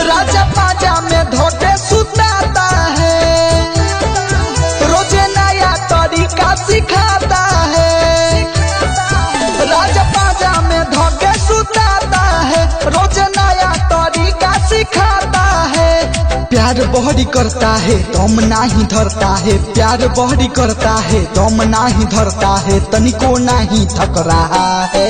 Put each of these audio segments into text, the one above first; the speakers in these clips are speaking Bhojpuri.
राजा पाजा में धोके सुताता है, रोजे नया तरीका सिखाता है। राजा पाजा में धोके सुताता है, रोजे नया तरीका सिखाता है। प्यार बहरी करता है दम नहीं धरता है, प्यार बहरी करता है दम नहीं धरता है, तनिको नहीं थक रहा है।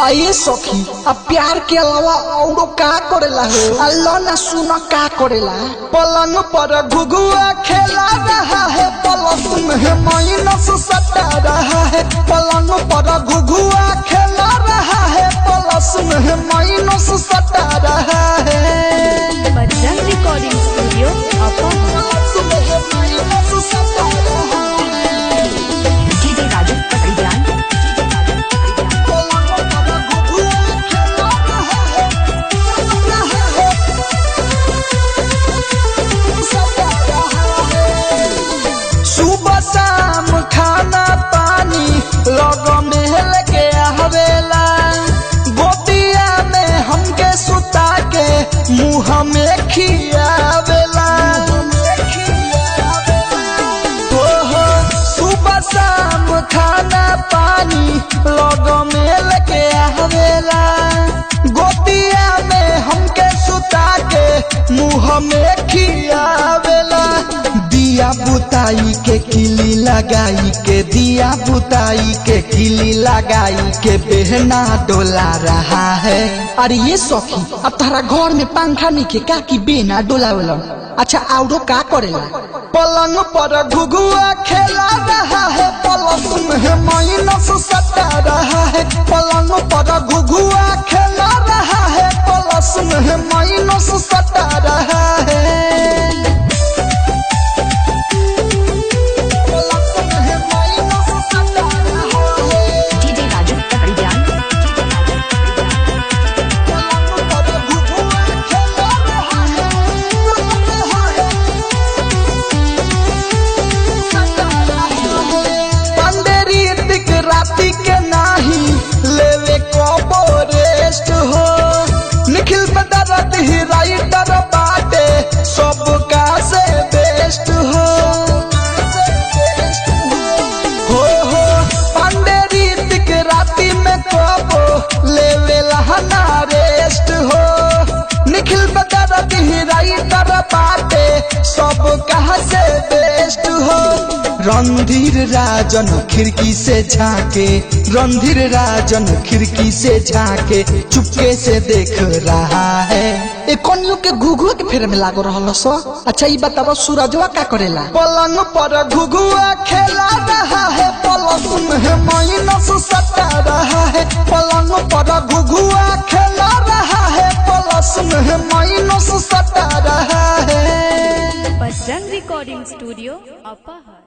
आइए सखी, अब प्यार के अलावा औरो का करेला हो? अल्लाह ना सुना का करेला। पलंग पर घुघुआ खेला रहा है, पलंग में माइनस सटा रहा है। पलंग पर घुघुआ खेला रहा है, पलंग में माइनस सटा रहा है। बजरंग रिकॉर्डिंग स्टूडियो सुबह शाम खाना पानी लग में लेके आवेला, गोतिया में हमके सुता के मुँह में खियावेला। ओहो सुबह शाम खाना पानी लग में लेके आवेला, गोतिया में हमके सुता के मुँह में खियावेला। दिया बुताई के किली लगाई के, दिया बुताई के किली लगाई के बहना डोला रहा है। अरे ये सखी, अब तारा घर में पंखा नहीं के का की बेना डोलावेला? अच्छा औरो का करेला? पलंग पर घुघुआ खेला रहा है, पलंग में माइनस सटा रहा है। पलंग पर घुघुआ खेला रहा है, पलंग में माइनस सटा रहा है। राती के नाही लेवे कबो रेस्ट हो, निखिल बदरत ही राइटर बाटे सबका से बेस्ट हो। पांडे रीतिक राती में कबो लेवे लहना रेस्ट हो, निखिल बदरत ही राइटर बाटे सबका से बेस्ट हो। रणधीर राजन खिड़की से झांके, रणधीर राजन खिड़की से झांके चुपके से देख रहा है। कौन के घुघुआ के फेर में लागो रहल सो? अच्छा ये बताओ सूरजवा का करेला? पलंग पर घुघुआ खेला रहा है, पलंग में माइनस सटा रहा है। पलंग पर घुघुआ खेला रहा है, पलंग में माइनस सटा रहा है। बजरंग रिकॉर्डिंग स्टूडियो अपहर।